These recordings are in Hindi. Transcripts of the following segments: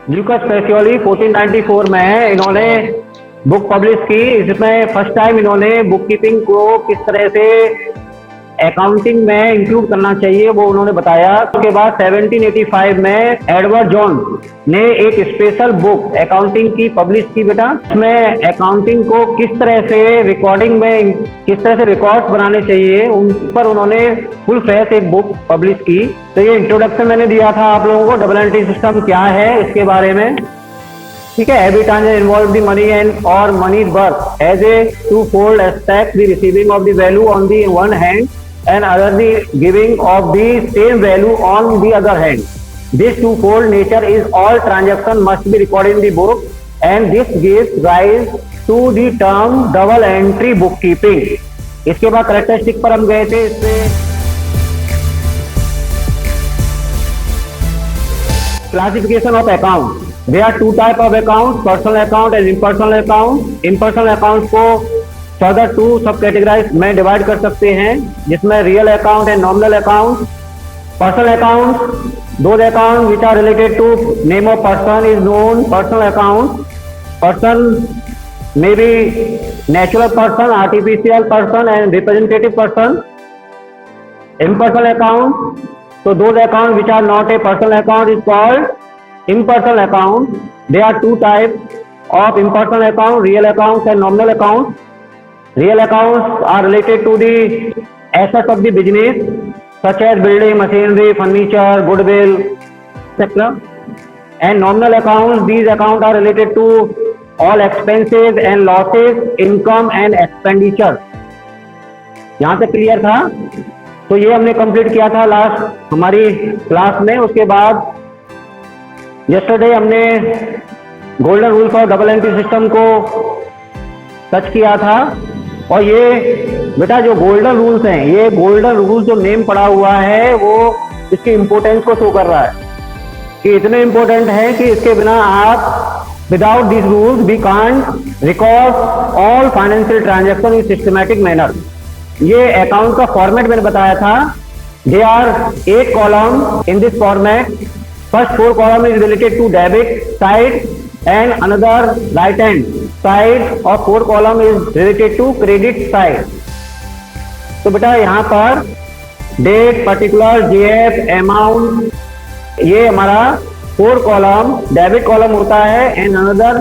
ल्यूकास पेसियोली 1494 में इन्होंने बुक पब्लिश की। इसमें फर्स्ट टाइम इन्होंने बुक कीपिंग को किस तरह से अकाउंटिंग में इंक्लूड करना चाहिए वो उन्होंने बताया। उसके बाद 1785 में एडवर्ड जॉन्स ने एक स्पेशल बुक अकाउंटिंग की पब्लिश की बेटा। इसमें अकाउंटिंग को किस तरह से रिकॉर्डिंग में किस तरह से रिकॉर्ड्स बनाने चाहिए उन पर उन्होंने फुल फ्लैश एक बुक पब्लिश की। तो ये इंट्रोडक्शन मैंने दिया था आप लोगों को, डबल एंट्री सिस्टम क्या है इसके बारे में, ठीक है। Every transaction involve the money and और money work as a two fold aspect, the receiving of the value on the one hand and other the giving of the same value on the other hand. This twofold nature is all transaction must be recorded in the book, and this gives rise to the term double entry bookkeeping. इसके बाद करेक्टरिस्टिक पर हम गए थे। इससे classification of account. There are two type of accounts, personal account and impersonal account. Impersonal accounts को फर्दर टू सब कैटेगराइज में डिवाइड कर सकते हैं, जिसमें real account and nominal account. Personal account, those account which are related to name of person is known personal account. Person may be natural person, artificial person and representative person. Impersonal account, तो those account which are not a personal account is called impersonal account. They are two type of impersonal account, real account and nominal account. Real accounts are related to the assets of the business, such as building, machinery, furniture, goodwill, etc. And nominal accounts, these accounts are related to all expenses and losses, income and expenditure. यहाँ तक क्लियर था? तो ये हमने कंप्लीट किया था लास्ट हमारी क्लास में। उसके बाद यस्टरडे हमने गोल्डन रूल्स और डबल एंट्री सिस्टम को टच किया था। और ये बेटा जो गोल्डन रूल्स हैं, ये गोल्डन रूल्स जो नेम पड़ा हुआ है वो इसकी इम्पोर्टेंस को शो कर रहा है कि इतने इम्पोर्टेंट है कि इसके बिना आप without this rules we can't record all financial transaction in systematic manner. ये अकाउंट का फॉर्मेट मैंने बताया था। They are 8 column in this format. First 4 column is related to debit side and another right hand side of 4 column is related to credit side. तो बेटा यहाँ पर डेट, पर्टिकुलर, जेएफ, अमाउंट, ये हमारा 4 कॉलम डेबिट कॉलम होता है and another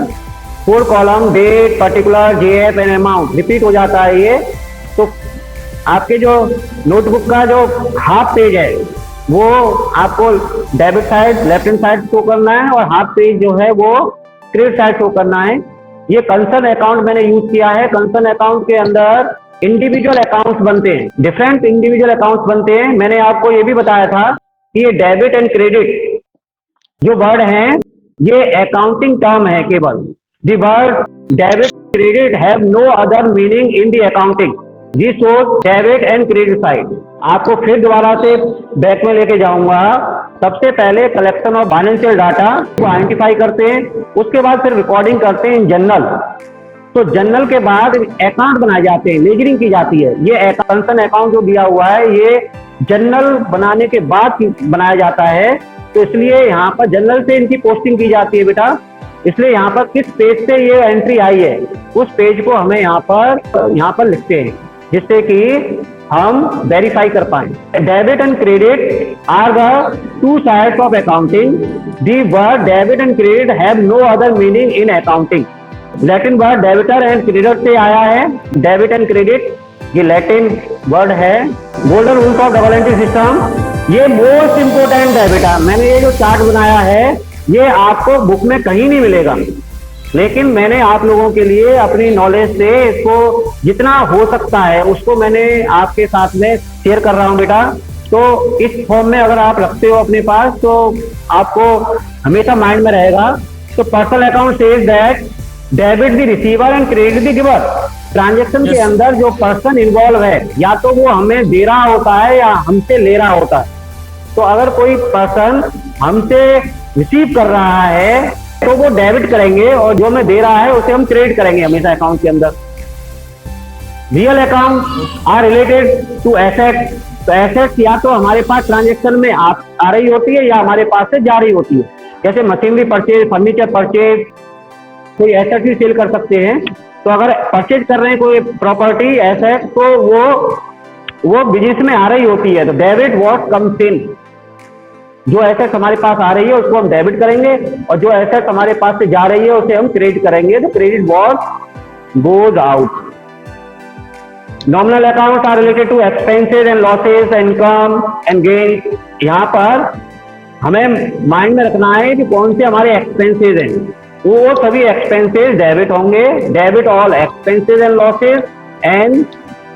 4 column date, particular, JF and amount repeat हो जाता है ये। तो आपके जो नोटबुक का जो हाफ पेज है वो आपको debit side left hand side show करना है और हाफ पेज जो है वो क्रेडिट साइड शो करना है। ये कंसर्न अकाउंट मैंने यूज किया है। कंसर्न अकाउंट के अंदर इंडिविजुअल अकाउंट्स बनते हैं, डिफरेंट इंडिविजुअल अकाउंट्स बनते हैं। मैंने आपको ये भी बताया था कि ये डेबिट एंड क्रेडिट जो वर्ड हैं ये अकाउंटिंग टर्म है केवल। The word debit credit have no other meaning in the accounting. This shows debit and credit side. आपको फिर दोबारा से बैक में लेके जाऊंगा। सबसे पहले कलेक्शन ऑफ फाइनेंशियल डाटा को आइडेंटिफाई करते हैं, उसके बाद फिर रिकॉर्डिंग करते हैं इन जनरल। तो जनरल के बाद अकाउंट बनाए जाते हैं, लेजरिंग की जाती है। ये कंसर्न अकाउंट जो दिया हुआ है ये जनरल बनाने के बाद बनाया जाता है। तो इसलिए यहाँ पर जनरल से इनकी पोस्टिंग की जाती है बेटा। इसलिए यहाँ पर किस पेज से ये एंट्री आई है उस पेज को हमें यहाँ पर लिखते हैं, जिससे कि हम वेरीफाई कर पाए। Debit and credit are the two sides of accounting. The word debit and credit have no other meaning in accounting. Latin word debtor and creditor से आया है। डेबिट एंड क्रेडिट ये लैटिन वर्ड है। Golden rules of double entry system ये मोस्ट इंपोर्टेंट है बेटा। मैंने ये जो चार्ट बनाया है ये आपको बुक में कहीं नहीं मिलेगा, लेकिन मैंने आप लोगों के लिए अपनी नॉलेज से इसको जितना हो सकता है उसको मैंने आपके साथ में शेयर कर रहा हूं बेटा। तो इस फॉर्म में अगर आप रखते हो अपने पास तो आपको हमेशा माइंड में रहेगा। तो personal account says that debit the receiver and credit the giver. Transaction के अंदर जो पर्सन इन्वॉल्व है या तो वो हमें दे रहा होता है या हमसे ले रहा होता है। तो अगर कोई पर्सन हमसे रिसीव कर रहा है तो वो डेबिट करेंगे और जो हमें दे रहा है उसे हम क्रेडिट करेंगे हमेशा अकाउंट के अंदर। Real account are related to asset. तो एसेट्स या तो हमारे पास ट्रांजेक्शन में आ रही होती है या हमारे पास से जा रही होती है। जैसे मशीनरी परचेज, फर्नीचर परचेज, कोई एसेट भी सेल कर सकते हैं। तो अगर परचेज कर रहे हैं कोई प्रॉपर्टी एसेट, तो वो बिजनेस में आ रही होती है, तो डेबिट व्हाट कम्स इन, जो एसेट हमारे पास आ रही है उसको हम डेबिट करेंगे, और जो एसेट हमारे पास से जा रही है उसे हम क्रेडिट करेंगे, तो credit what goes out. Nominal accounts are related to expenses and losses, income and gain. यहाँ पर हमें माइंड में रखना है कि कौन से हमारे एक्सपेंसेस हैं, वो सभी एक्सपेंसेस डेबिट होंगे, debit all expenses and losses, and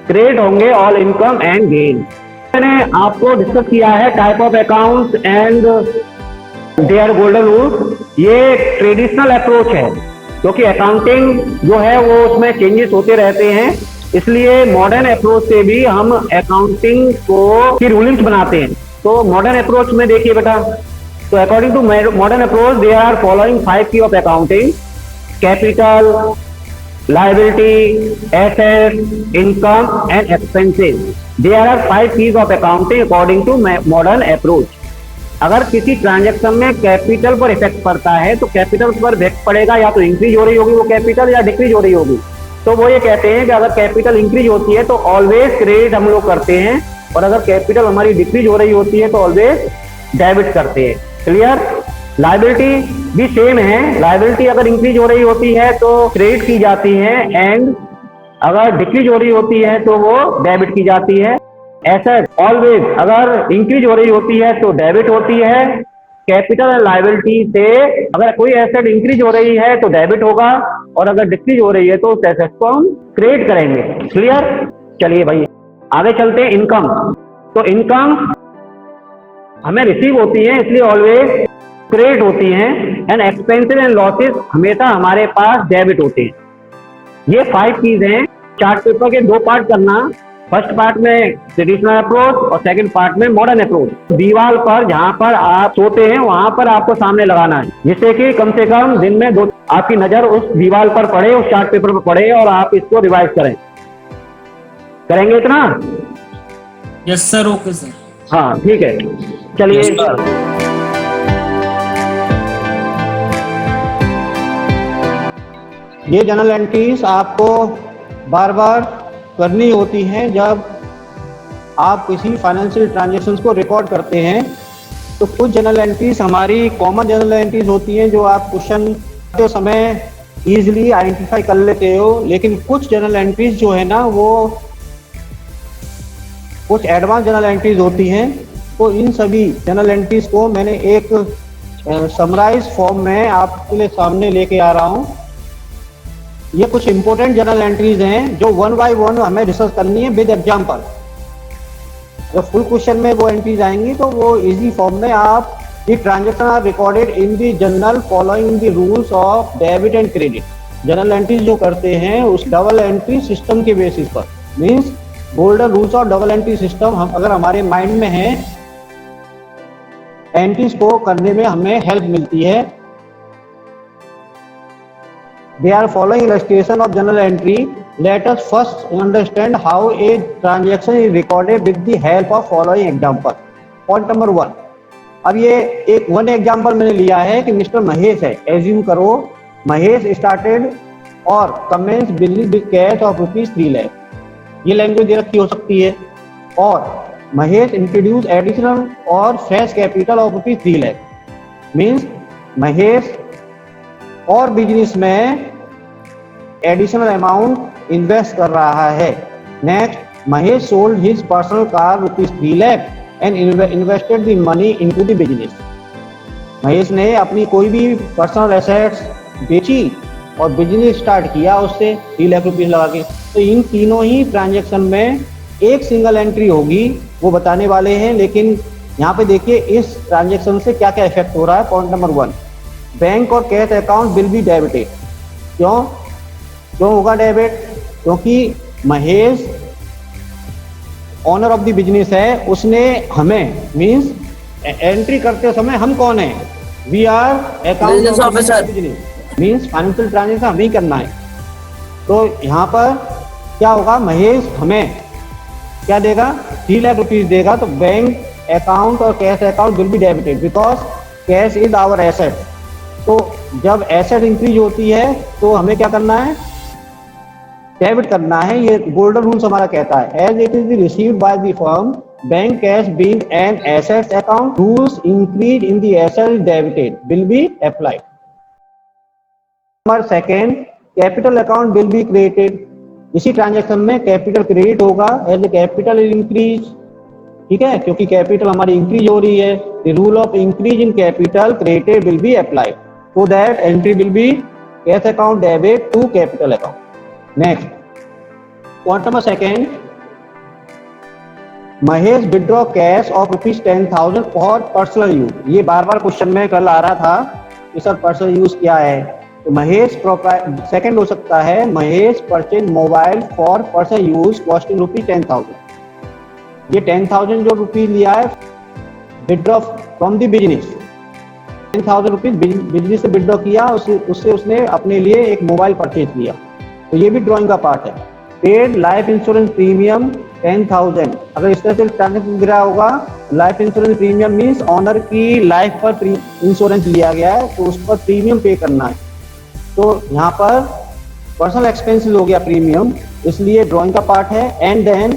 credit होंगे ऑल इनकम एंड गेन। मैंने आपको डिस्कस किया है type of accounts and their golden rules. ये ट्रेडिशनल अप्रोच है, क्योंकि अकाउंटिंग जो है वो उसमें चेंजेस होते रहते हैं, इसलिए मॉडर्न अप्रोच से भी हम अकाउंटिंग को की रूलिंग्स बनाते हैं। तो मॉडर्न अप्रोच में देखिए बेटा, तो according to modern approach there are following 5 key of accounting: capital, liability, assets, income and expenses. There are 5 keys of accounting according to modern approach. अगर किसी ट्रांजैक्शन में कैपिटल पर इफेक्ट पड़ता है, तो कैपिटल पर इफेक्ट पड़ेगा, या तो इंक्रीज हो रही होगी वो कैपिटल, या डिक्रीज हो रही होगी। तो वो ये कहते हैं कि अगर कैपिटल इंक्रीज होती है तो ऑलवेज क्रेडिट हम लोग करते हैं, और अगर कैपिटल हमारी डिक्रीज हो रही होती है तो ऑलवेज डेबिट करते हैं। क्लियर? लायबिलिटी भी सेम है, लायबिलिटी अगर इंक्रीज हो रही होती है तो क्रेडिट की जाती है, एंड अगर डिक्रीज हो रही होती है तो वो डेबिट की जाती है। एसेट ऑलवेज अगर इंक्रीज हो रही होती है तो डेबिट होती है। कैपिटल एंड लायबिलिटी से अगर कोई एसेट इंक्रीज हो रही है तो डेबिट होगा, और अगर डिक्रीज हो रही है तो उस एसेट को हम क्रेडिट करेंगे। क्लियर? चलिए भाई आगे चलते हैं। इनकम, तो इनकम हमें रिसीव होती है, इसलिए ऑलवेज क्रेडिट होती हैं, एंड एक्सपेंसेस एंड लॉसेस हमेशा हमारे पास डेबिट होते हैं। ये 5 कीज हैं। चार्ट पेपर के 2 पार्ट करना, फर्स्ट पार्ट में ट्रेडिशनल अप्रोच और सेकंड पार्ट में मॉडर्न अप्रोच। दीवार पर जहां पर आप सोते हैं वहां पर आपको सामने लगाना है, जिससे कि कम से कम दिन में 2 आपकी नजर उस दीवार पर पड़े, उस चार्ट पेपर पर पड़े, और आप इसको रिवाइज करें। करेंगे इतना? Yes sir, okay sir. हाँ ठीक है, चलिए। ये जर्नल एंट्रीज आपको बार बार करनी होती हैं जब आप किसी फाइनेंशियल ट्रांजैक्शंस को रिकॉर्ड करते हैं। तो कुछ जर्नल एंट्रीज हमारी कॉमन जर्नल एंट्रीज होती हैं जो आप क्वेश्चन करते समय इजीली आइडेंटिफाई कर लेते हो, लेकिन कुछ जर्नल एंट्रीज जो है ना वो कुछ एडवांस जर्नल एंट्रीज होती हैं। तो इन सभी जर्नल एंट्रीज को मैंने एक समराइज फॉर्म में आपके लिए सामने लेके आ रहा हूँ। ये कुछ इंपॉर्टेंट जर्नल एंट्रीज हैं जो 1 बाय 1 हमें डिस्कस करनी है विद एग्जांपल। जब फुल क्वेश्चन में वो एंट्रीज आएंगी तो वो इजी फॉर्म में आप the transaction are recorded in the journal following the rules of debit and credit. Journal entries जो करते हैं उस डबल एंट्री सिस्टम के बेसिस पर, means golden rules of double entry system हम अगर हमारे माइंड में है, एंट्रीज को करने में हमें हेल्प मिलती है। They are following illustration of journal entry. Let us first understand how a transaction is recorded with the help of following example. Point number 1. अब ये एक 1 एग्जाम्पल मैंने लिया है कि मिस्टर महेश है। एज्यूम करो महेश स्टार्टेड और commence business with cash of ₹3 lakh. ये लैंग्वेज दे रखी हो सकती है। और महेश इंट्रोड्यूस एडिशनल और fresh capital of ₹3 lakh. Means Mahesh और बिजनेस में एडिशनल अमाउंट इन्वेस्ट कर रहा है। Next, Mahesh sold his personal car ₹3 lakh and invested the money into the business. Mahesh ने अपनी कोई भी पर्सनल एसेट्स बेची और बिजनेस स्टार्ट किया उससे ₹3 लाख लगा के। तो इन तीनों ही ट्रांजैक्शन में एक सिंगल एंट्री होगी, वो बताने वाले हैं। लेकिन यहाँ पे देखिए इस ट्रांजैक्शन से क्या क्या इफेक्ट हो रहा है। पॉइंट नंबर 1, बैंक और cash account will be debited. क्यों होगा डेबिट? क्योंकि Mahesh owner of the business है, उसने हमें मींस एंट्री करते समय हम कौन है? We are account officer, business means financial transaction हमें ही करना है। तो यहाँ पर क्या होगा? महेश हमें क्या देगा? ₹3 लाख देगा। तो बैंक अकाउंट और cash account will be debited because cash is our asset. तो जब एसेट इंक्रीज होती है तो हमें क्या करना है, डेबिट करना है। ये गोल्डन रूल्स हमारा कहता है, as it is received by the firm bank cash being an assets account, rules increase in the asset debited will be applied. Number second, capital account will be created. इसी ट्रांजैक्शन में कैपिटल क्रेडिट होगा एज कैपिटल इंक्रीज, ठीक है, क्योंकि कैपिटल हमारी इंक्रीज हो रही है। The rule of increase in capital credited will be applied, so that entry will be cash account debit to capital account. Next, point number second, Mahesh withdraw cash of ₹10,000 for personal use. ये बार बार क्वेश्चन में कल आ रहा था कि सर पर्सनल यूज क्या है, तो महेश सेकंड हो सकता है, Mahesh purchase mobile for personal use costing ₹10,000। ये 10,000 जो रुपीज लिया है withdraw from the business, 10,000 rupees business से विड्रॉ किया, उससे उसने अपने लिए एक मोबाइल परचेज किया, तो ये भी ड्राइंग का पार्ट है। पेड लाइफ इंश्योरेंस प्रीमियम 10,000, अगर इस तरह से ट्रांजेक्शन गिरा होगा, life insurance premium means owner की लाइफ पर इंश्योरेंस लिया गया है तो उस पर प्रीमियम पे करना है। तो यहाँ पर पर्सनल एक्सपेंसेस हो गया प्रीमियम, इसलिए ड्राइंग का पार्ट है। And then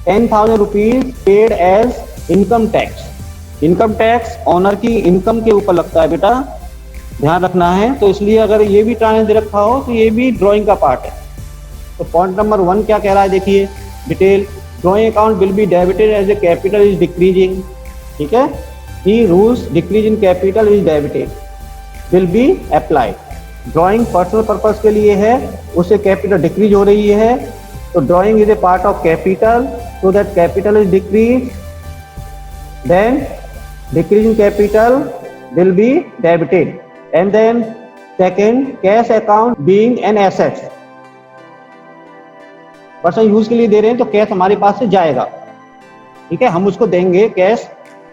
10,000 rupees paid as income tax. Income tax owner की इनकम के ऊपर लगता है बेटा, ध्यान रखना है। तो इसलिए अगर ये भी ट्रांजेक्शन दे रखा हो तो ये भी ड्राइंग का पार्ट है। तो पॉइंट नंबर 1 क्या कह रहा है, देखिए detail, drawing account will be debited as a capital is decreasing, ठीक है, the rules decrease in capital is debited will be applied. Drawing personal purpose के लिए है, उससे कैपिटल डिक्रीज हो रही है, तो drawing is a part of capital, so that capital is decrease, then decrease in capital will be debited. And then second, cash account being an asset, personal use के लिए दे रहे हैं तो कैश हमारे पास से जाएगा, ठीक है, हम उसको देंगे कैश,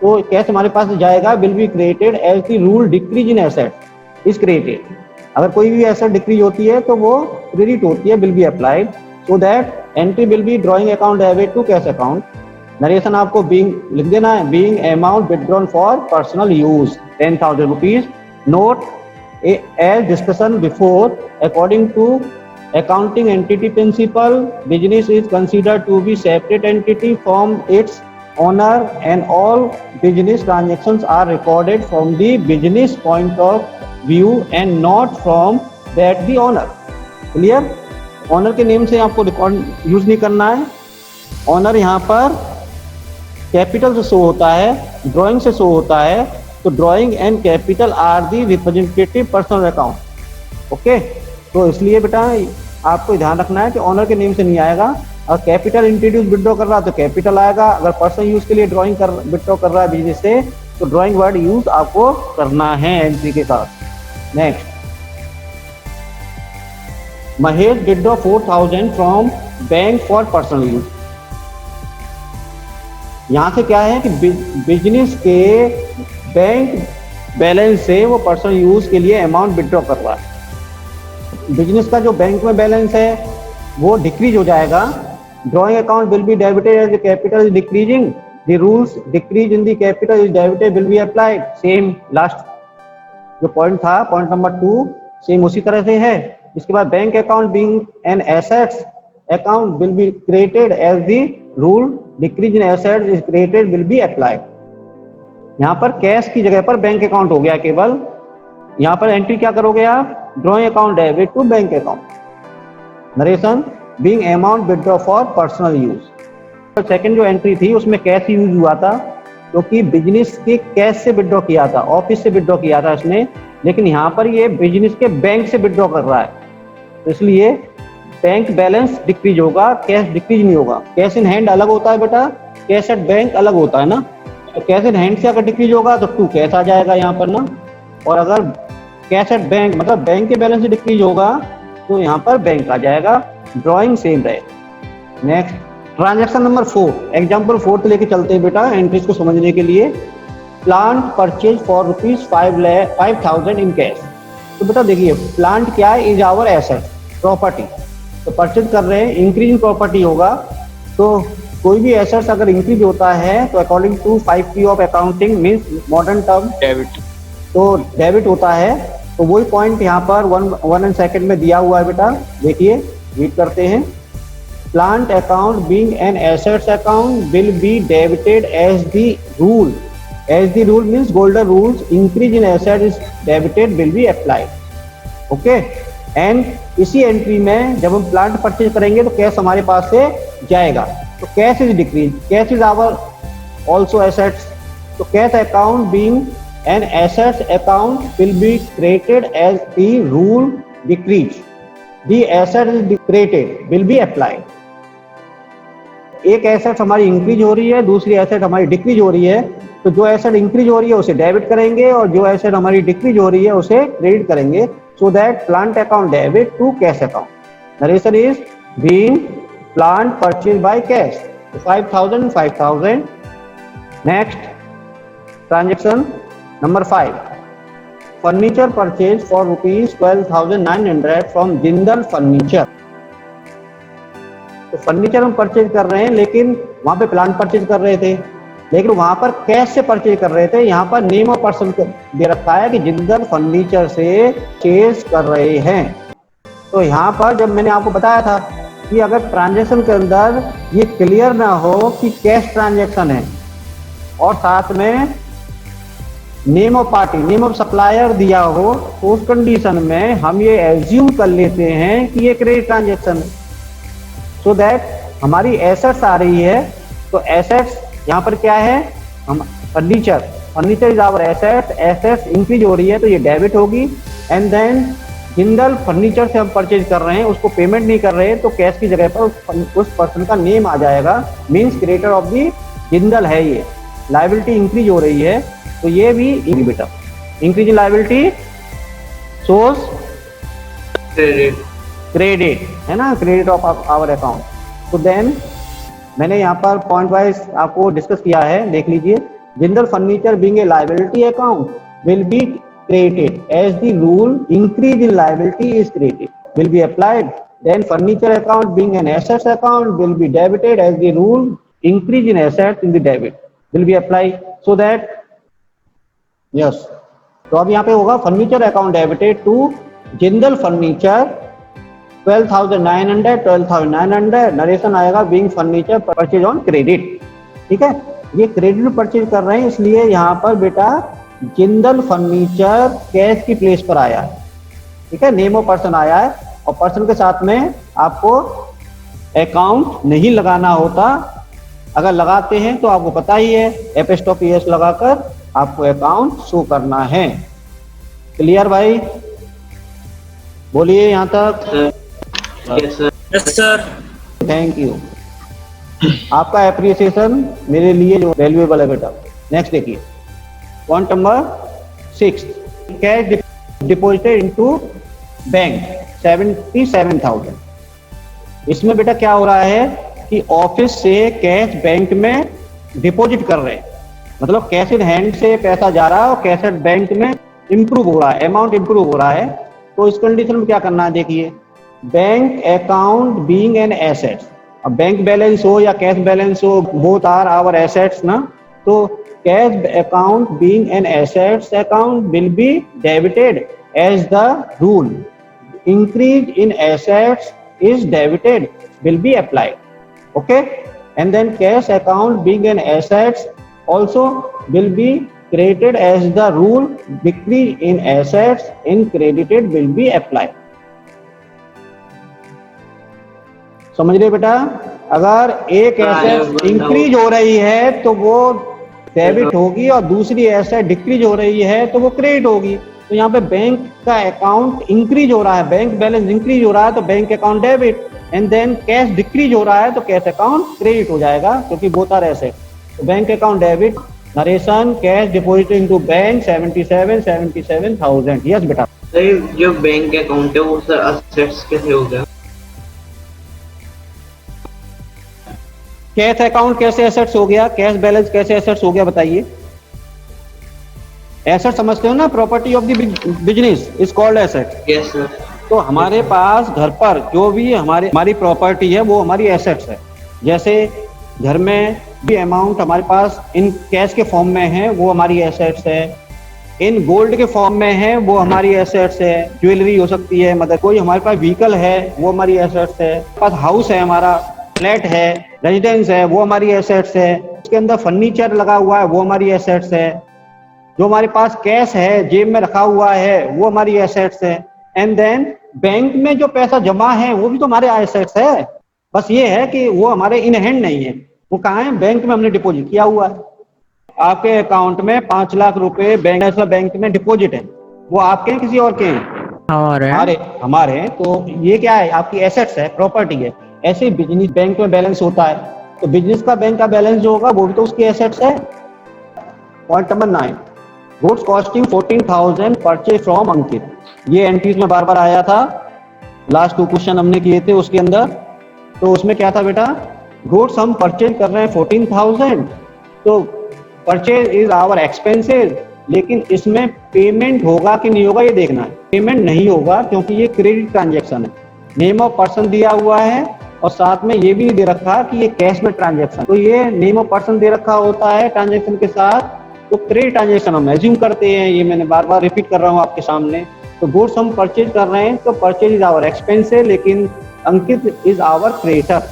तो कैश हमारे पास से जाएगा, will be created as the rule decrease in asset is created. अगर कोई भी एसेट डिक्रीज होती है तो वो क्रेडिट होती है, will be applied, so that entry will be drawing account debit to cash account. Narration आपको बीइंग लिख देना है, being amount withdrawn for personal use 10,000 rupees. Note as discussion before, according to accounting entity principle, business is considered to be separate entity from its owner and all business transactions are recorded from the business point of view and not from that the owner. Clear? Owner के नेम से आपको रिकॉर्ड यूज नहीं करना है। ऑनर यहाँ पर कैपिटल से शो होता है, ड्राइंग से शो होता है, तो drawing and capital are the representative personal account. Okay, तो इसलिए बेटा आपको ध्यान रखना है कि ऑनर के नेम से नहीं आएगा। और कैपिटल इंट्रोड्यूस विड्रॉ कर रहा है तो कैपिटल आएगा, अगर पर्सनल यूज के लिए ड्राइंग कर विड्रॉ कर रहा है बिजनेस से तो ड्राइंग वर्ड यूज आपको करना है एंट्री के साथ। Next, Mahesh withdraw 4,000 from bank for personal use. यहाँ से क्या है कि बिजनेस के बैंक बैलेंस से वो पर्सनल यूज के लिए अमाउंट विड्रॉ कर रहा है। बिजनेस का जो बैंक में बैलेंस है वो डिक्रीज हो जाएगा। Drawing account will be debited as the capital is decreasing, the rules decrease in the capital is debited will be applied. Same last जो पॉइंट था, पॉइंट नंबर 2 सेम उसी तरह से है। इसके बाद bank account being an assets account will be created as the rule decrease in assets is created will be applied. यहाँ पर कैश की जगह पर बैंक अकाउंट हो गया केवल। यहाँ पर एंट्री क्या करोगे आप, drawing account debit to bank account. Narration, being amount withdraw for personal use. Second जो एंट्री थी उसमें कैश यूज हुआ था, क्योंकि बिजनेस के कैश से विड्रॉ किया था, ऑफिस से विड्रॉ किया था इसने, लेकिन यहाँ पर ये बिजनेस के बैंक से विड्रॉ कर रहा है, तो इसलिए बैंक बैलेंस डिक्रीज होगा, कैश डिक्रीज नहीं होगा। कैश इन हैंड अलग होता है बेटा, कैश एट बैंक अलग होता है ना, तो कैश इन हैंड से अगर डिक्रीज होगा तो टू कैश आ जाएगा यहाँ पर ना, और अगर कैश एट बैंक मतलब बैंक के बैलेंस से डिक्रीज होगा तो यहाँ पर बैंक आ जाएगा, ड्राइंग सेम रहेगा। नेक्स्ट, ट्रांजैक्शन नंबर 4, एग्जाम्पल 4 लेके चलते हैं बेटा एंट्रीज को समझने के लिए। Plant purchase for ₹5,000 in cash. तो बेटा देखिए, प्लांट क्या है, इज आवर एसेट, प्रॉपर्टी, तो परचेज कर रहे हैं, इंक्रीज इन प्रॉपर्टी होगा। तो कोई भी एसेट्स अगर इंक्रीज होता है तो according to 5P of accounting means modern term तो डेबिट होता है। तो वही पॉइंट यहाँ पर 1 सेकेंड में दिया हुआ है बेटा, देखिए रीड करते हैं। Plant account being an assets account will be debited as the rule, as the rule means golden rules, increase in asset is debited will be applied. Okay, and इसी एंट्री में जब हम प्लांट परचेज करेंगे तो कैश हमारे पास से जाएगा, तो cash is decrease, cash is our also assets. तो cash account being an assets account will be created as the rule decrease, the asset is created will be applied. एक एसेट हमारी इंक्रीज हो रही है, दूसरी एसेट हमारी डिक्रीज हो रही है, तो जो एसेट इंक्रीज हो रही है उसे डेबिट करेंगे और जो एसेट हमारी डिक्रीज हो रही है उसे क्रेडिट करेंगे, so that plant account debit to cash account. Narration is being plant purchased by cash. 5,000, 5,000. Next transaction number 5. Furniture purchased for rupees 12,900 from Jindal Furniture. तो फर्नीचर हम परचेज कर रहे हैं, लेकिन वहां पे प्लांट परचेज कर रहे थे, लेकिन वहां पर कैश से परचेज कर रहे थे। यहाँ पर नेम ऑफ पर्सन दे रखा है कि जिंदल फर्नीचर से परचेज कर रहे हैं। तो यहाँ पर जब मैंने आपको बताया था कि अगर ट्रांजैक्शन के अंदर ये क्लियर ना हो कि कैश ट्रांजैक्शन है और साथ में name of party, name of supplier दिया हो, तो उस कंडीशन में हम ये एज्यूम कर लेते हैं कि ये क्रेडिट ट्रांजैक्शन है, सो दैट हमारी एसेट्स आ रही है। तो एसेट्स यहाँ पर क्या है, हम furniture, furniture is our assets, assets increase हो रही है तो ये डेबिट होगी। एंड देन जिंदल फर्नीचर से हम परचेज कर रहे हैं, उसको पेमेंट नहीं कर रहे हैं, तो कैश की जगह पर उस पर्सन का नेम आ जाएगा, means creator of the Jindal है ये। लायबिलिटी इंक्रीज हो रही है तो ये भी बेटा increase in liability source credit है ना, क्रेडिट ऑफ आवर अकाउंट। तो देन मैंने यहाँ पर पॉइंट वाइज आपको डिस्कस किया है, देख लीजिए। Jindal furniture being a liability account will be created as the rule increase in liability is created will be applied. Then furniture account being an assets account will be debited as the rule increase in assets in the debit will be applied, so that yes. तो अब यहाँ पे होगा furniture account debited to Jindal furniture 12,900, 12,900। Narration आएगा being furniture purchase on credit, ठीक है। ये क्रेडिट परचेज कर रहे हैं, इसलिए यहाँ पर बेटा जिंदल फर्नीचर कैश की प्लेस पर आया है, ठीक है। नेम ऑफ पर्सन आया है और पर्सन के साथ में आपको अकाउंट नहीं लगाना होता, अगर लगाते हैं तो आपको पता ही है एपिस्टॉप एस लगाकर आपको अकाउंट शो करना है। क्लियर भाई, बोलिए यहाँ तक। Yes sir. थैंक यू, आपका एप्रिसिएशन मेरे लिए जो वैल्यूएबल है बेटा। नेक्स्ट देखिए point number 6, cash deposited into bank 77,000। इसमें बेटा क्या हो रहा है कि ऑफिस से कैश बैंक में डिपॉजिट कर रहे हैं, मतलब कैश इन हैंड से पैसा जा रहा है और कैश एट बैंक में इंप्रूव हो रहा है, अमाउंट इंप्रूव हो रहा है। तो इस कंडीशन में क्या करना है, देखिए bank account being an asset, अब बैंक बैलेंस हो या कैश बैलेंस हो, बोथ आर आवर एसेट्स ना। तो cash account being an assets account will be debited as the rule increase in assets is debited will be applied, okay. And then cash account being an assets also will be created as the rule decrease in assets in credited will be applied। समझ रहे बेटा, अगर एक एसेट इंक्रीज हो रही है तो वो डेबिट होगी और दूसरी एसेट डिक्रीज हो रही है तो वो क्रेडिट होगी। तो यहाँ पे बैंक का अकाउंट इंक्रीज हो रहा है, बैंक बैलेंस इंक्रीज हो रहा है तो bank account debit, and then cash decrease हो रहा है तो कैश अकाउंट क्रेडिट हो जाएगा, क्योंकि बोथ आर एसेट। तो bank account debit, narration cash deposit into bank 77,000। Yes बेटा। सर जो बैंक अकाउंट है वो सर असेट्स कैसे हो गया? कैश अकाउंट कैसे एसेट्स हो गया, कैश बैलेंस कैसे एसेट्स हो गया, बताइए। एसेट समझते हो ना, property of the business is called asset. Yes sir. तो हमारे पास घर पर जो भी हमारी प्रॉपर्टी है वो हमारी एसेट्स है। जैसे घर में भी अमाउंट हमारे पास इन कैश के फॉर्म में है वो हमारी एसेट्स है, इन गोल्ड के फॉर्म में है वो हमारी एसेट्स है, ज्वेलरी हो सकती है, मतलब कोई हमारे पास व्हीकल है वो हमारी एसेट्स है, पास हाउस है, हमारा फ्लैट है, रेजिडेंस है, वो हमारी एसेट्स है, उसके अंदर फर्नीचर लगा हुआ है वो हमारी एसेट्स है, जो हमारे पास कैश है जेब में रखा हुआ है वो हमारी एसेट्स है, एंड देन बैंक में जो पैसा जमा है वो भी तो हमारे एसेट्स है। बस ये है कि वो हमारे इन हैंड नहीं है, वो कहाँ है, बैंक में हमने डिपॉजिट किया हुआ है। आपके अकाउंट में 5 लाख रुपए बैंक में डिपॉजिट है, वो आपके हैं किसी और के हैं? हमारे हमारे हैं। तो ये क्या है, आपकी एसेट्स है, प्रॉपर्टी है। ऐसे ही बिजनेस बैंक में बैलेंस होता है, तो बिजनेस का बैंक का बैलेंस जो होगा वो भी तो उसकी एसेट्स है। Point number 9, goods costing 14,000 purchase from Ankit. ये एंट्रीज में बार बार आया था, लास्ट 2 क्वेश्चन हमने किए थे उसके अंदर। तो उसमें क्या था बेटा, गुड्स हम परचेज कर रहे हैं 14,000, तो परचेज इज आवर एक्सपेंसेस, लेकिन इसमें पेमेंट होगा कि नहीं होगा ये देखना है। पेमेंट नहीं होगा क्योंकि ये क्रेडिट ट्रांजैक्शन है, नेम ऑफ पर्सन दिया हुआ है और साथ में ये भी दे रखा कि ये कैश में ट्रांजैक्शन, तो ये नेम ऑफ पर्सन दे रखा होता है ट्रांजैक्शन के साथ, तो क्रेडिट ट्रांजैक्शन हम एज्यूम करते हैं। ये मैंने बार बार रिपीट कर रहा हूँ आपके सामने। तो गुड्स हम परचेज कर रहे हैं तो परचेज इज आवर एक्सपेंस है, लेकिन Ankit is our creditor,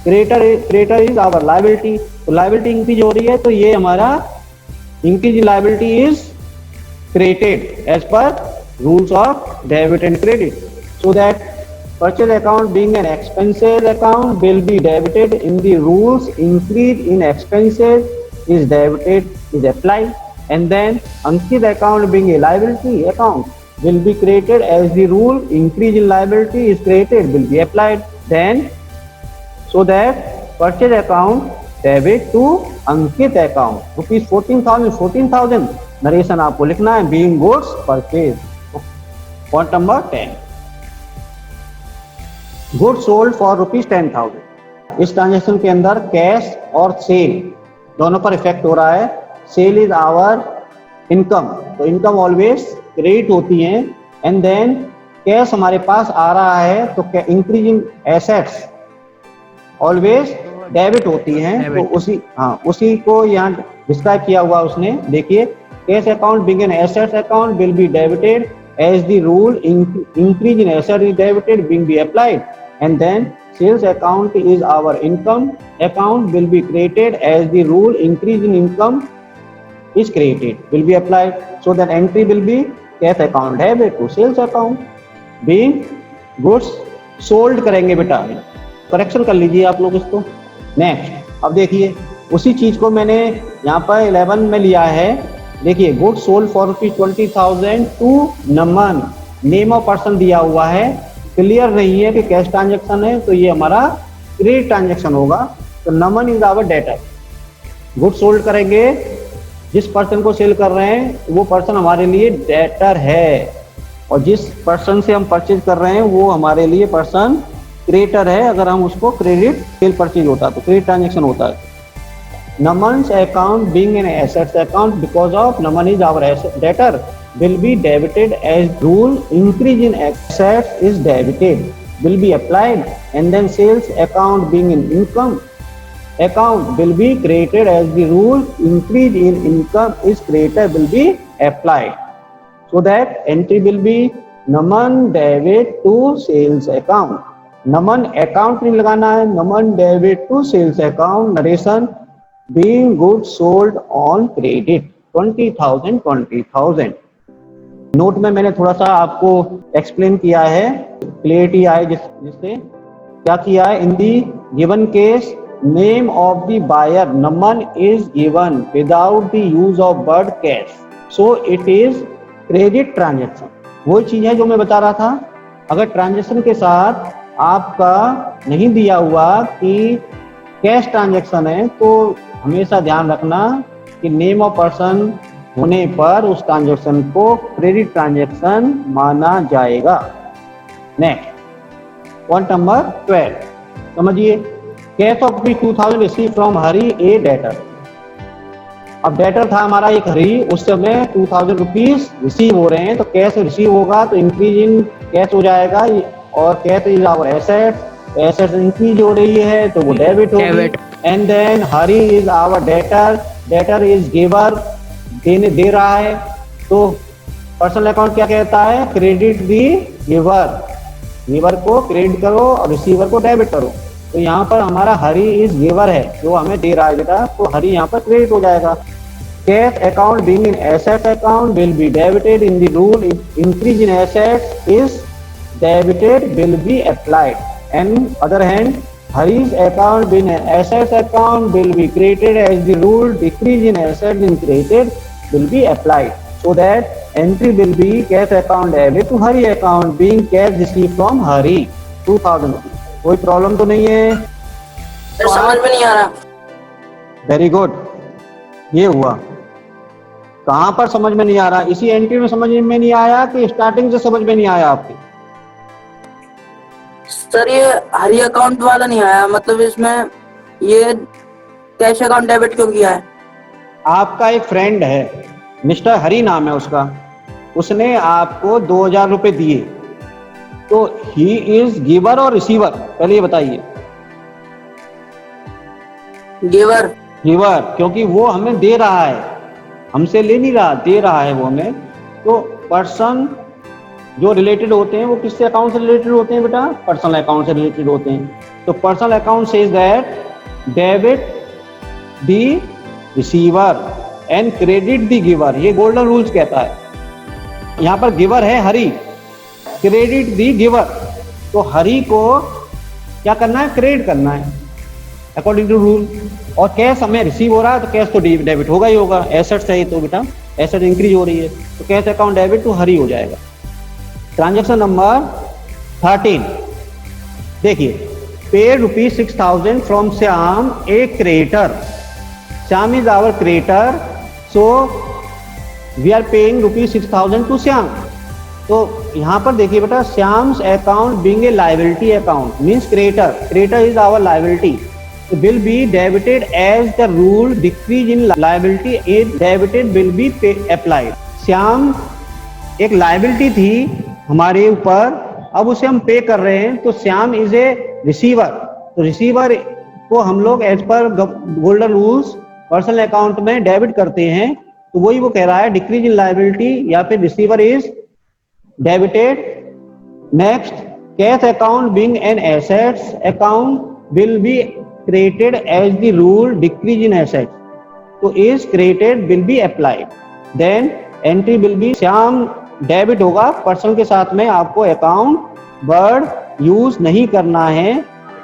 creditor is our liability. तो लायबिलिटी इंक्रीज हो रही है तो ये हमारा increase liability is credited as per rules of debit and credit, so that purchase account being an expenses account will be debited in the rules increase in expenses is debited is applied, and then Ankit account being a liability account will be created as the rule increase in liability is created will be applied, then so that purchase account debit to Ankit account rupees 14,000 narration आपको लिखना है being goods purchase। Point number 10, good sold for rupees 10,000। इस ट्रांजेक्शन के अंदर कैश और सेल दोनों पर इफेक्ट हो रहा है। सेल इज आवर इनकम, तो इनकम ऑलवेज क्रेडिट होती है, एंड देन कैश हमारे पास आ रहा है तो इंक्रीजिंग एसेट्स ऑलवेज डेबिट होती हैं। तो उसी को यहाँ डिस्क्राइब किया हुआ उसने। देखिए, cash account being an assets account will be debited as the rule increase in asset is debited being be applied, and then sales account is our income account will be created as the rule increase in income is created will be applied, so that entry will be cash account debit to sales account being goods sold करेंगे बेटा, करेक्शन कर लीजिए आप लोग इसको। नेक्स्ट, अब देखिए उसी चीज को मैंने यहाँ पर 11 में लिया है। देखिए, good sold for rupees 20,000 to Naman, name of person दिया हुआ है, क्लियर नहीं है कि कैश ट्रांजैक्शन है, तो ये हमारा क्रेडिट ट्रांजैक्शन होगा। तो Naman is our debtor, good sold करेंगे, जिस पर्सन को सेल कर रहे हैं वो पर्सन हमारे लिए डेटर है, और जिस पर्सन से हम परचेज कर रहे हैं वो हमारे लिए पर्सन क्रेडिटर है। अगर हम उसको क्रेडिट सेल परचेज होता तो क्रेडिट ट्रांजैक्शन होता है। Naman's account being an assets account because of Naman is our asset debtor will be debited as rule increase in assets is debited will be applied, and then sales account being an income account will be created as the rule increase in income is created will be applied, so that entry will be Naman debit to sales account। Naman account नहीं लगाना है, Naman debit to sales account। Narration being goods sold on credit 20,000। Note में मैंने थोड़ा सा आपको एक्सप्लेन किया है, क्लियरिटी आए जिससे क्या किया है। In the given case name of the buyer Naman is given without the use of word cash, so it is credit transaction. वो चीज है जो मैं बता रहा था। अगर ट्रांजेक्शन के साथ आपका नहीं दिया हुआ कि कैश ट्रांजेक्शन है तो हमेशा ध्यान रखना कि नेम ऑफ पर्सन होने पर उस ट्रांजेक्शन को क्रेडिट ट्रांजेक्शन माना जाएगा। नेक्स्ट, पॉइंट नंबर 12 समझिए। Cash of rupees 2,000 receive from Hari A debtor. अब डेटर था हमारा एक हरी, उस समय 2,000 रुपीज रिसीव हो रहे हैं, तो कैश रिसीव होगा तो इंक्रीज इन कैश हो जाएगा, और cash is our assets increase हो रही है तो वो डेबिट होगी। And then Hari is our debtor, debtor is giver, देने दे रहा है, तो पर्सनल अकाउंट क्या कहता है? क्रेडिट दी गिवर, गिवर को क्रेडिट करो और रिसीवर को डेबिट करो। तो यहाँ पर हमारा हरी इज गिवर है, जो हमें दे रहा है बेटा, तो हरी यहाँ पर क्रेडिट हो जाएगा। Cash account being in asset account will be debited in the rule increase in assets is debited will be applied. And other hand Hari's account being in assets account will be created as the rule decrease in assets in created will be applied, so that entry will be cash account debit to Hari account being cash received from Hari 2000 rupees। कोई प्रॉब्लम तो नहीं है? सर समझ में नहीं आ रहा। वेरी गुड, ये हुआ। कहाँ पर समझ में नहीं आ रहा? इसी एंट्री में समझ में नहीं आया कि स्टार्टिंग से समझ में नहीं आया आपके? सर ये हरी अकाउंट वाला नहीं आया, मतलब इसमें ये कैश अकाउंट डेबिट क्यों किया है? आपका एक फ्रेंड है, मिस्टर हरी नाम है उसका, उसने आपको 2000 रुपए दिए, तो ही इज गिवर और रिसीवर? पहले ये बताइए। गिवर। गिवर, क्योंकि वो हमें दे रहा है, हमसे ले नहीं रहा, दे रहा है वो हमें। तो पर्सन जो रिलेटेड होते हैं वो किससे अकाउंट से रिलेटेड होते हैं बेटा? पर्सनल अकाउंट से रिलेटेड होते हैं। तो personal account says that debit the receiver and credit the giver, ये गोल्डन रूल्स कहता है। यहाँ पर गिवर है हरी, क्रेडिट दी गिवर, तो हरी को क्या करना है? क्रेडिट करना है अकॉर्डिंग टू रूल। और कैश हमें रिसीव हो रहा है तो कैश तो डेबिट होगा ही होगा, एसेट्स है तो बेटा, एसेट इंक्रीज हो रही है तो cash account debit to Hari हो जाएगा। ट्रांजेक्शन नंबर 13 देखिए, paid ₹6000 from Shyam a creditor. Shyam is our creditor, so we are paying ₹6000 to Shyam. तो यहाँ पर देखिए बेटा, Shyam's account being a liability account means creditor, creditor is our liability, will be debited as the rule decrease in liability is debited will be applied। Shyam एक लायबिलिटी थी हमारे ऊपर, अब उसे हम पे कर रहे हैं, तो श्याम इज ए रिसीवर, तो रिसीवर को हम लोग as per golden rules personal account में डेबिट करते हैं। तो वही वो कह रहा है, डिक्रीज इन लायबिलिटी या फिर receiver is debited. Next, cash account being an assets account will B created as the rule decrease in assets, so is created will be applied, then entry will be Shyam debit होगा। पर्सन के साथ में आपको अकाउंट वर्ड यूज नहीं करना है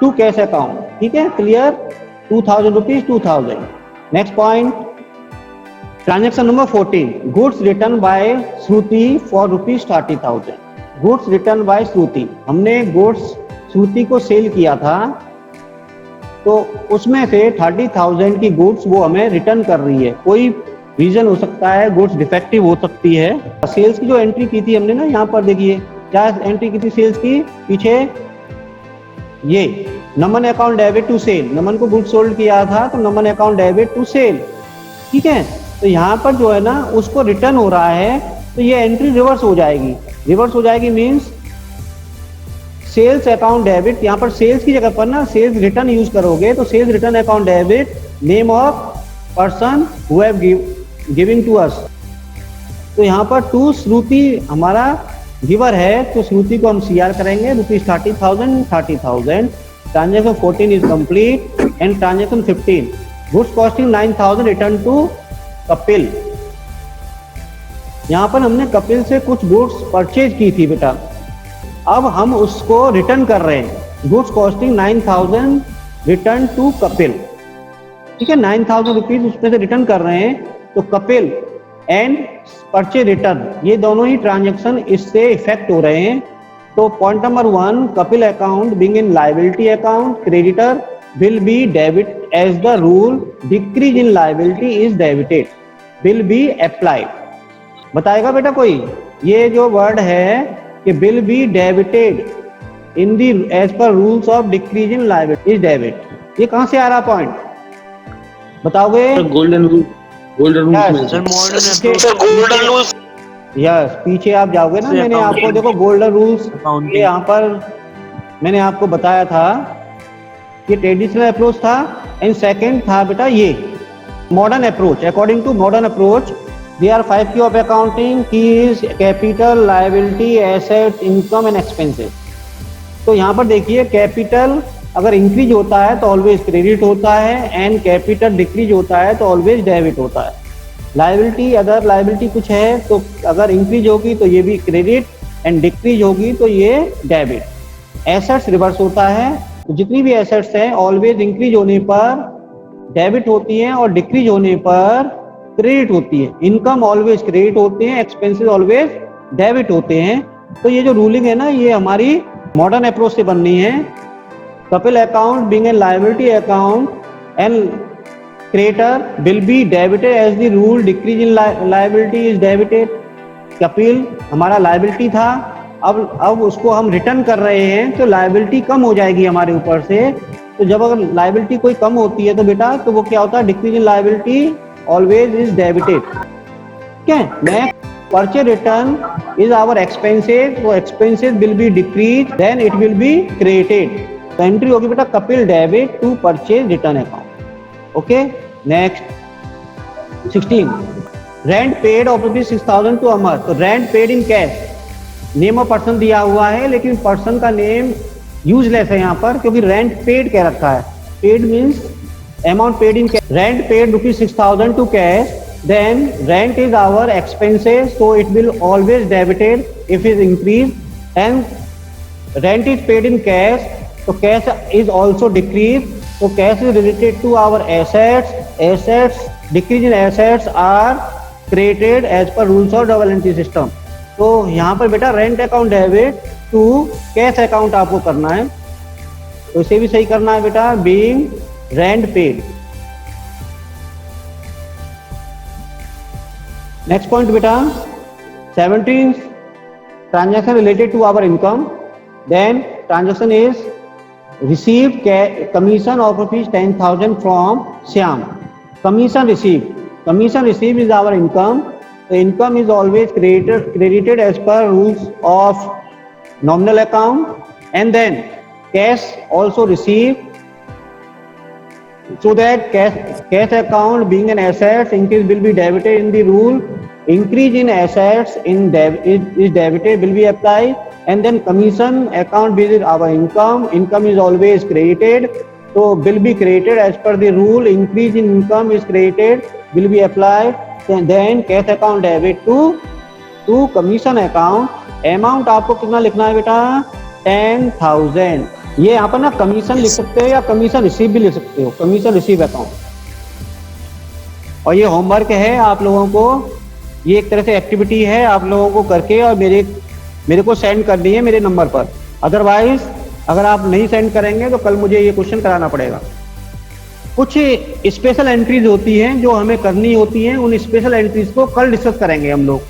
टू कैश अकाउंट, ठीक है? Clear? 2000 rupees 2000। Next point, transaction number 14, goods return by Shruti for ₹30,000। Goods return by Shruti, हमने गुड्स श्रुति को सेल किया था, तो उसमें से 30,000 की गुड्स वो हमें रिटर्न कर रही है। कोई रीजन हो सकता है, गुड्स डिफेक्टिव हो सकती है। सेल्स की जो एंट्री की थी हमने ना, यहाँ पर देखिए क्या एंट्री की थी सेल्स की, पीछे ये नमन अकाउंट डेबिट टू सेल, नमन को गुड्स सोल्ड किया था तो नमन अकाउंट डेबिट टू सेल, ठीक है? तो यहाँ पर जो है ना उसको रिटर्न हो रहा है, तो ये एंट्री रिवर्स हो जाएगी। रिवर्स हो जाएगी मीन्स सेल्स अकाउंट डेबिट, यहाँ पर सेल्स की जगह पर ना सेल्स रिटर्न यूज करोगे, तो sales return account debit name of person who have giving to us. तो यहाँ पर टू श्रुति हमारा गिवर है, तो श्रुति को हम CR करेंगे ₹30,000। Transaction 14 is complete and transaction 15, goods costing 9,000 return to Kapil. यहाँ पर हमने कपिल से कुछ गुड्स परचेज की थी बेटा, अब हम उसको रिटर्न कर रहे हैं। Goods costing 9,000 return to Kapil, ठीक है? 9,000 रुपीज उसमें से रिटर्न कर रहे हैं, तो कपिल एंड परचेज रिटर्न ये दोनों ही ट्रांजैक्शन इससे इफेक्ट हो रहे हैं। तो point number 1, Kapil account being in liability account, creditor will be debit as the rule decrease in liability is debited will be applied. बताएगा बेटा कोई? ये जो वर्ड है कि will be debited in the as per rules of decrease in liability is debit, ये कहां से आ रहा पॉइंट बताओगे? Golden rule, golden rules. Yes, पीछे आप जाओगे ना, मैंने आपको देखो गोल्डन रूल्स ये यहाँ पर मैंने आपको बताया था, ये ट्रेडिशनल अप्रोच था एंड सेकंड था बेटा ये modern approach. According to modern approach There are 5 key of accounting. Key is capital, liability, asset, income and expenses. तो यहाँ पर देखिए कैपिटल अगर इंक्रीज होता है तो ऑलवेज क्रेडिट होता है, एंड कैपिटल डिक्रीज होता है तो ऑलवेज डेबिट होता है। लायबिलिटी, अगर लायबिलिटी कुछ है तो अगर इंक्रीज होगी तो ये भी क्रेडिट, एंड डिक्रीज होगी तो ये डेबिट। एसेट्स रिवर्स होता है, तो जितनी भी एसेट्स हैं ऑलवेज इंक्रीज होने पर डेबिट होती हैं और डिक्रीज होने पर क्रेडिट होती है। इनकम ऑलवेज क्रेडिट होते हैं, एक्सपेंसेस ऑलवेज डेबिट होते हैं। तो ये जो रूलिंग है ना, ये हमारी मॉडर्न अप्रोच से बननी है। Kapil account being a liability account and creditor will be debited as the rule decrease in liability is debited. Kapil हमारा लायबिलिटी था, अब उसको हम रिटर्न कर रहे हैं तो लायबिलिटी कम हो जाएगी हमारे ऊपर से। तो जब अगर लायबिलिटी कोई कम होती है तो बेटा तो वो क्या होता है, decrease in liability always is debited. ठीक है। Next, purchase return is our expenses, तो expenses will be decrease then it will be credited. तो एंट्री होगी बेटा Kapil debit to purchase return account. Okay. Next 16, rent paid of ₹6,000 to Amar. तो rent paid in cash, name of person दिया हुआ है लेकिन पर्सन का नेम यूजलेस है यहाँ पर क्योंकि रेंट पेड कह रखा है। Paid means amount paid in cash. Rent paid ₹6,000 to cash, then rent is our expenses, so it will always debited if it increase, and rent is paid in cash, so cash is also decreased, so cash is related to our assets decrease in assets are created as per rules of double entry system। तो यहाँ पर बेटा rent account debit to cash account आपको करना है, तो इसे भी सही करना है बेटा, being rent paid. Next point बेटा 17, transaction related to our income. Then transaction is received commission of ₹10,000 from Shyam. Commission receive is our income. The income is always credited as per rules of nominal account, and then cash also received, so that cash account being an asset increase will be debited in the rule increase in assets is debited will be applied, and then commission account is our income is always credited, so will be credited as per the rule increase in income is credited will be applied, then cash account debit to commission account। Amount आपको कितना लिखना है बेटा, 10,000। ये यहाँ पर ना कमीशन लिख सकते हो या कमीशन रिसीव भी लिख सकते हो, कमीशन रिसीव अकाउंट। और ये होमवर्क है आप लोगों को, ये एक तरह से एक्टिविटी है आप लोगों को करके और मेरे को सेंड करनी है मेरे नंबर पर। अदरवाइज अगर आप नहीं सेंड करेंगे तो कल मुझे ये क्वेश्चन कराना पड़ेगा। कुछ स्पेशल एंट्रीज होती हैं जो हमें करनी होती हैं, उन स्पेशल एंट्रीज को कल डिस्कस करेंगे हम लोग।